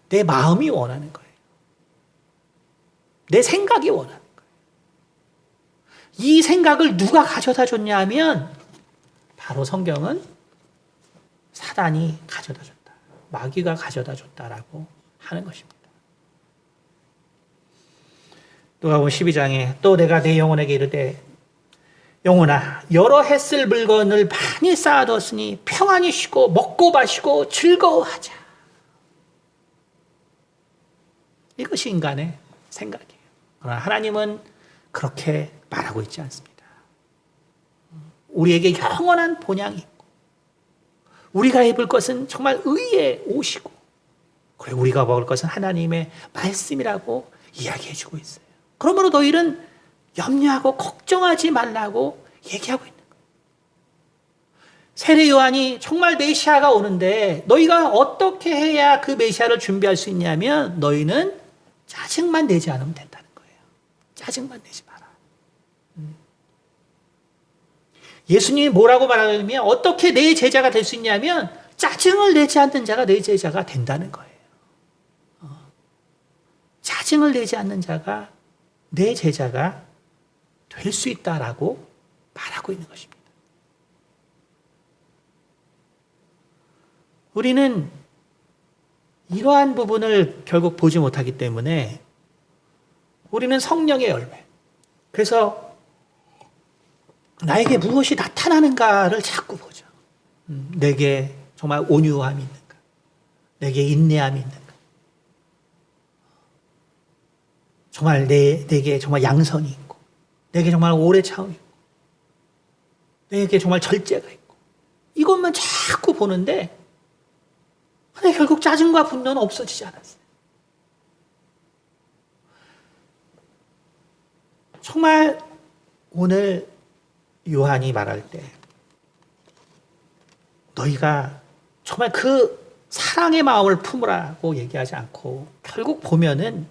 내 마음이 원하는 거예요. 내 생각이 원하는 거예요. 이 생각을 누가 가져다 줬냐 하면 바로 성경은 사단이 가져다 줬다. 마귀가 가져다 줬다라고 하는 것입니다. 누가복음 12장에 또 내가 내 영혼에게 이르되 영혼아 여러 해 쓸 물건을 많이 쌓아뒀으니 평안히 쉬고 먹고 마시고 즐거워하자. 이것이 인간의 생각이에요. 그러나 하나님은 그렇게 말하고 있지 않습니다. 우리에게 영원한 본향이 있고 우리가 입을 것은 정말 의의 옷이고 그리고 우리가 먹을 것은 하나님의 말씀이라고 이야기해주고 있어요. 그러므로 너희는 염려하고 걱정하지 말라고 얘기하고 있는 거예요. 세례 요한이 정말 메시아가 오는데 너희가 어떻게 해야 그 메시아를 준비할 수 있냐면 너희는 짜증만 내지 않으면 된다는 거예요. 짜증만 내지 마라. 예수님이 뭐라고 말하냐면 어떻게 내 제자가 될 수 있냐면 짜증을 내지 않는 자가 내 제자가 된다는 거예요. 짜증을 내지 않는 자가 내 제자가 될 수 있다라고 말하고 있는 것입니다. 우리는 이러한 부분을 결국 보지 못하기 때문에 우리는 성령의 열매. 그래서 나에게 무엇이 나타나는가를 자꾸 보죠. 내게 정말 온유함이 있는가? 내게 인내함이 있는가? 정말 내게 정말 양선이 있고, 내게 정말 오래 참음이 있고, 내게 정말 절제가 있고, 이것만 자꾸 보는데, 근데 결국 짜증과 분노는 없어지지 않았어요. 정말 오늘 요한이 말할 때, 너희가 정말 그 사랑의 마음을 품으라고 얘기하지 않고, 결국 보면은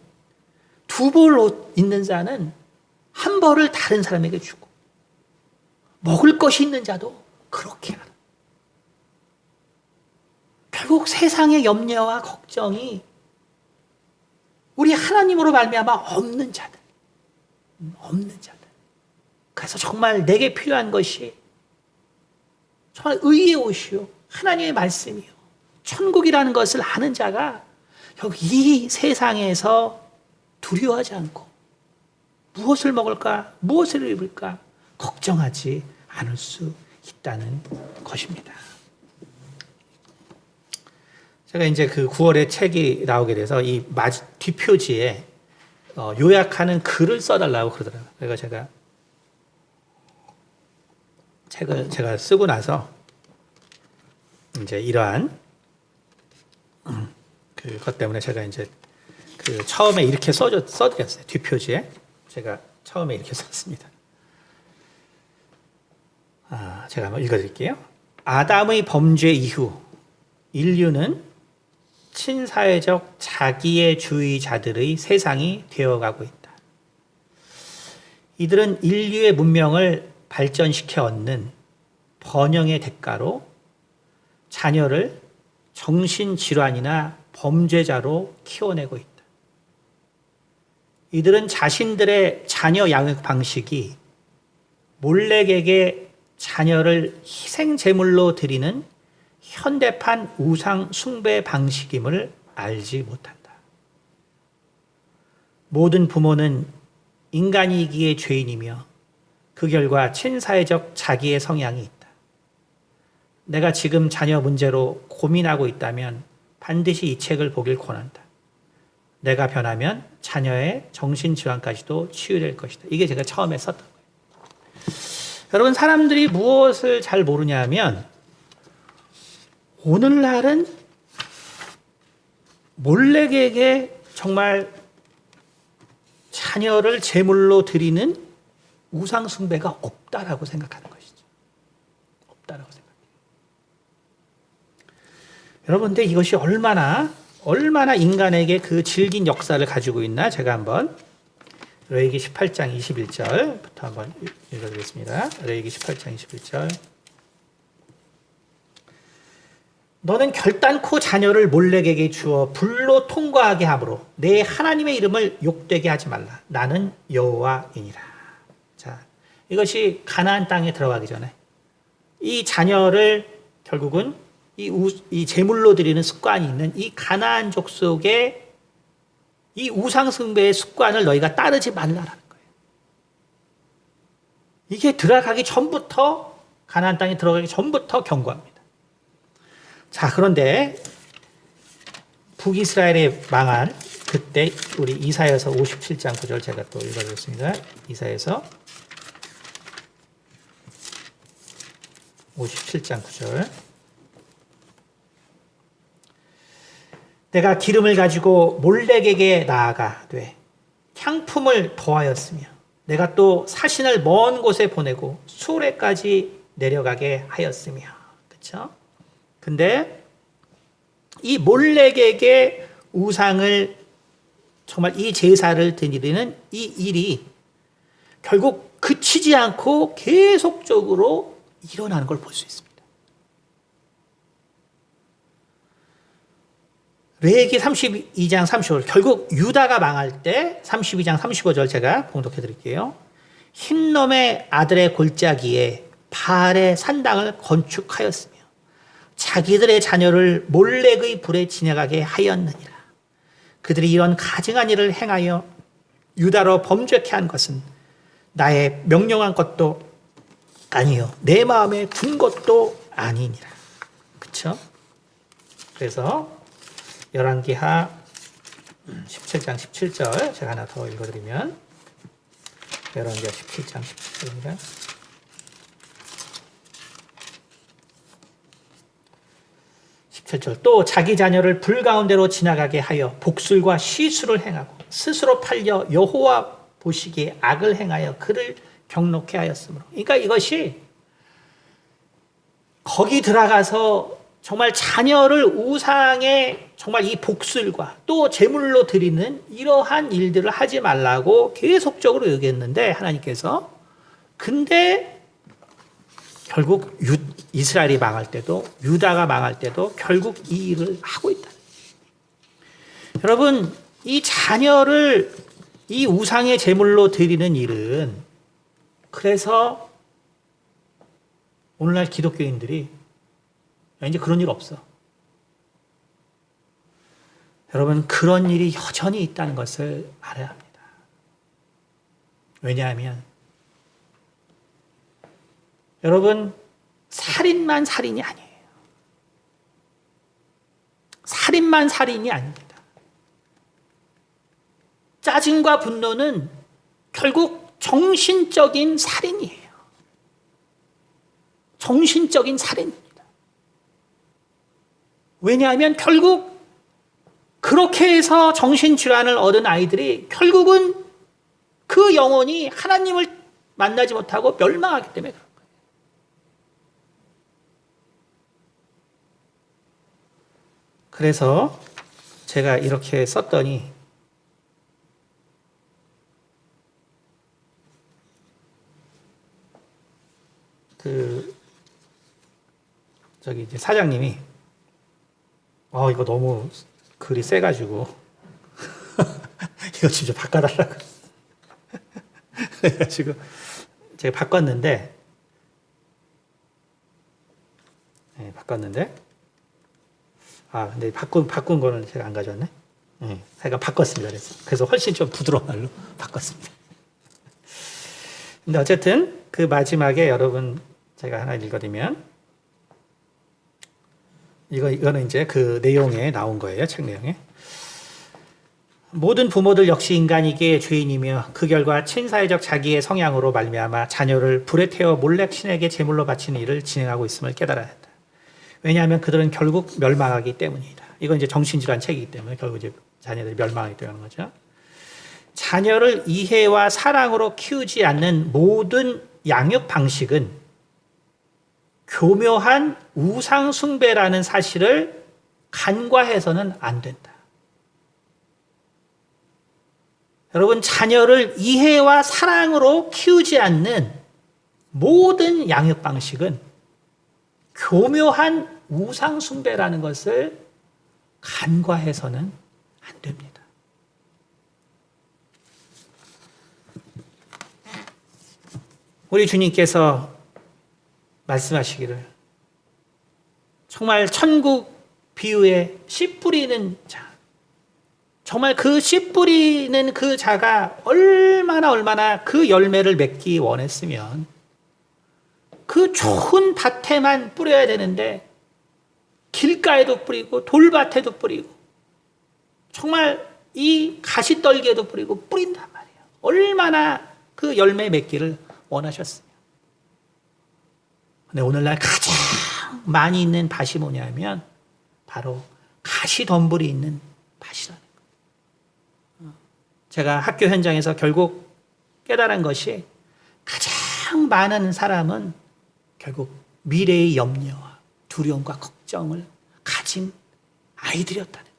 두 벌 옷 있는 자는 한 벌을 다른 사람에게 주고 먹을 것이 있는 자도 그렇게 하라. 결국 세상의 염려와 걱정이 우리 하나님으로 말미암아 없는 자들. 그래서 정말 내게 필요한 것이 정말 의의 옷이요, 하나님의 말씀이요, 천국이라는 것을 아는 자가 이 세상에서 두려워하지 않고 무엇을 먹을까, 무엇을 입을까 걱정하지 않을 수 있다는 것입니다. 제가 이제 그 9월에 책이 나오게 돼서 이 뒷표지에 요약하는 글을 써달라고 그러더라고요. 그래서 제가 책을 제가 쓰고 나서 이제 이러한 그것 때문에 제가 이제 그 처음에 이렇게 써드렸어요. 뒷표지에 제가 처음에 이렇게 썼습니다. 제가 한번 읽어드릴게요. 아담의 범죄 이후 인류는 친사회적 자기애주의자들의 세상이 되어가고 있다. 이들은 인류의 문명을 발전시켜 얻는 번영의 대가로 자녀를 정신질환이나 범죄자로 키워내고 있다. 이들은 자신들의 자녀 양육 방식이 몰렉에게 자녀를 희생제물로 드리는 현대판 우상 숭배 방식임을 알지 못한다. 모든 부모는 인간이기에 죄인이며 그 결과 친사회적 자기의 성향이 있다. 내가 지금 자녀 문제로 고민하고 있다면 반드시 이 책을 보길 권한다. 내가 변하면 자녀의 정신질환까지도 치유될 것이다. 이게 제가 처음에 썼던 거예요. 여러분, 사람들이 무엇을 잘 모르냐 하면 오늘날은 몰렉에게 정말 자녀를 제물로 드리는 우상 숭배가 없다라고 생각하는 것이죠. 없다라고 생각해요. 여러분, 근데 이것이 얼마나 인간에게 그 질긴 역사를 가지고 있나 제가 한번 레위기 18장 21절부터 한번 읽어드리겠습니다. 레위기 18장 21절. 너는 결단코 자녀를 몰렉에게 주어 불로 통과하게 함으로 내 하나님의 이름을 욕되게 하지 말라. 나는 여호와이니라. 자, 이것이 가나안 땅에 들어가기 전에 이 자녀를 결국은 이 제물로 드리는 습관이 있는 이 가나안 족속의 이 우상 숭배의 습관을 너희가 따르지 말라라는 거예요. 이게 들어가기 전부터, 가나안 땅에 들어가기 전부터 경고합니다. 자, 그런데 북이스라엘이 망한 그때 우리 이사야서 57장 9절 제가 또 읽어드렸습니다. 이사야서 57장 9절. 내가 기름을 가지고 몰렉에게 나아가되 향품을 더하였으며 내가 또 사신을 먼 곳에 보내고 수레까지 내려가게 하였으며. 그렇죠? 근데 이 몰렉에게 우상을 정말 이 제사를 드리는 이 일이 결국 그치지 않고 계속적으로 일어나는 걸 볼 수 있습니다. 레위기 32장 35절, 결국 유다가 망할 때 32장 35절 제가 봉독해 드릴게요. 흰놈의 아들의 골짜기에 바알의 산당을 건축하였으며 자기들의 자녀를 몰렉의 불에 지나가게 하였느니라. 그들이 이런 가증한 일을 행하여 유다로 범죄케 한 것은 나의 명령한 것도 아니요 내 마음에 둔 것도 아니니라. 그렇죠? 그래서 열왕기하 17장 17절 제가 하나 더 읽어드리면 열왕기하 17장 17절입니다. 17절. 또 자기 자녀를 불 가운데로 지나가게 하여 복술과 시술을 행하고 스스로 팔려 여호와 보시기에 악을 행하여 그를 경록케 하였으므로. 그러니까 이것이 거기 들어가서 정말 자녀를 우상의 정말 이 복술과 또 제물로 드리는 이러한 일들을 하지 말라고 계속적으로 얘기했는데 하나님께서 근데 결국 이스라엘이 망할 때도 유다가 망할 때도 결국 이 일을 하고 있다. 여러분 이 자녀를 이 우상의 제물로 드리는 일은 그래서 오늘날 기독교인들이 이제 그런 일 없어. 여러분 그런 일이 여전히 있다는 것을 알아야 합니다. 왜냐하면 여러분 살인만 살인이 아니에요. 살인만 살인이 아닙니다. 짜증과 분노는 결국 정신적인 살인이에요. 정신적인 살인입니다. 왜냐하면 결국 그렇게 해서 정신질환을 얻은 아이들이 결국은 그 영혼이 하나님을 만나지 못하고 멸망하기 때문에 그런 거예요. 그래서 제가 이렇게 썼더니 이제 사장님이 이거 너무 글이 세가지고 이거 진짜 바꿔달라고 그래가지고 제가 바꿨는데 근데 바꾼 거는 제가 안 가져왔네. 제가 바꿨습니다. 그래서 훨씬 좀 부드러운 말로 바꿨습니다. 근데 어쨌든 그 마지막에 여러분 제가 하나 읽어드리면 이거는 이제 그 내용에 나온 거예요. 책 내용에. 모든 부모들 역시 인간이기에 죄인이며 그 결과 친사회적 자기의 성향으로 말미암아 자녀를 불에 태워 몰래 신에게 제물로 바치는 일을 진행하고 있음을 깨달아야 한다. 왜냐하면 그들은 결국 멸망하기 때문이다. 이건 이제 정신질환 책이기 때문에 결국 이제 자녀들이 멸망하기 때문인 거죠. 자녀를 이해와 사랑으로 키우지 않는 모든 양육 방식은 교묘한 우상 숭배라는 사실을 간과해서는 안 된다. 여러분, 자녀를 이해와 사랑으로 키우지 않는 모든 양육 방식은 교묘한 우상 숭배라는 것을 간과해서는 안 됩니다. 우리 주님께서 말씀하시기를 정말 천국 비유에 씨 뿌리는 자, 정말 그 씨 뿌리는 그 자가 얼마나 그 열매를 맺기 원했으면 그 좋은 밭에만 뿌려야 되는데 길가에도 뿌리고 돌밭에도 뿌리고 정말 이 가시떨기에도 뿌리고 뿌린단 말이에요. 얼마나 그 열매 맺기를 원하셨으며. 근데 오늘날 가장 많이 있는 밭이 뭐냐면 바로 가시덤불이 있는 밭이라는 거예요. 제가 학교 현장에서 결국 깨달은 것이 가장 많은 사람은 결국 미래의 염려와 두려움과 걱정을 가진 아이들이었다는 거예요.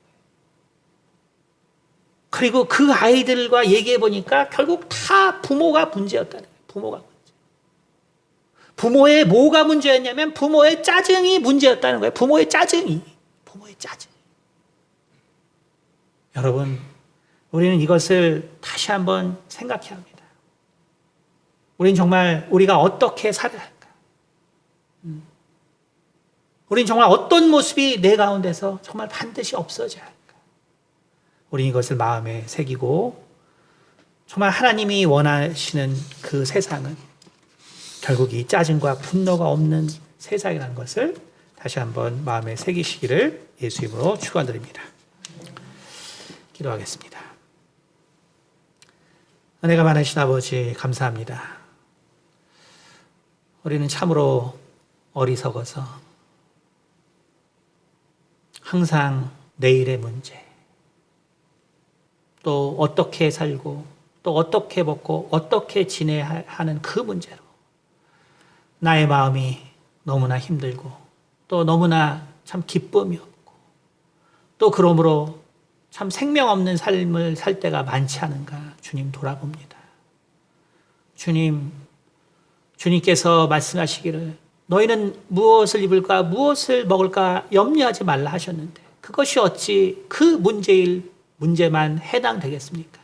그리고 그 아이들과 얘기해 보니까 결국 다 부모가 문제였다는 거예요. 부모가 문제. 부모의 뭐가 문제였냐면 부모의 짜증이 문제였다는 거예요. 부모의 짜증이. 여러분, 우리는 이것을 다시 한번 생각해야 합니다. 우리는 정말 우리가 어떻게 살아야 할까? 우리는 정말 어떤 모습이 내 가운데서 정말 반드시 없어져야 할까? 우리는 이것을 마음에 새기고 정말 하나님이 원하시는 그 세상은 결국 이 짜증과 분노가 없는 세상이라는 것을 다시 한번 마음에 새기시기를 예수 이름으로 축원드립니다. 기도하겠습니다. 은혜가 많으신 아버지 감사합니다. 우리는 참으로 어리석어서 항상 내일의 문제, 또 어떻게 살고 또 어떻게 먹고 어떻게 지내야 하는 그 문제로 나의 마음이 너무나 힘들고 또 너무나 참 기쁨이 없고 또 그러므로 참 생명 없는 삶을 살 때가 많지 않은가 주님 돌아봅니다. 주님께서 말씀하시기를 너희는 무엇을 입을까 무엇을 먹을까 염려하지 말라 하셨는데 그것이 어찌 그 문제만 해당되겠습니까?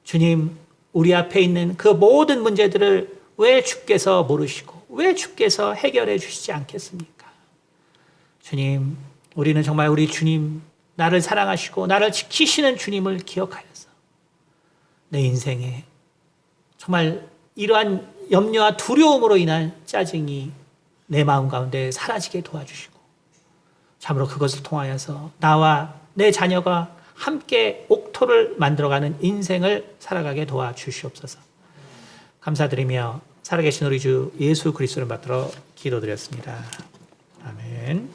주님, 우리 앞에 있는 그 모든 문제들을 왜 주께서 모르시고 왜 주께서 해결해 주시지 않겠습니까? 주님, 우리는 정말 우리 주님, 나를 사랑하시고 나를 지키시는 주님을 기억하여서 내 인생에 정말 이러한 염려와 두려움으로 인한 짜증이 내 마음 가운데 사라지게 도와주시고 참으로 그것을 통하여서 나와 내 자녀가 함께 옥토를 만들어가는 인생을 살아가게 도와주시옵소서. 감사드리며 살아계신 우리 주 예수 그리스도를 받들어 기도드렸습니다. 아멘.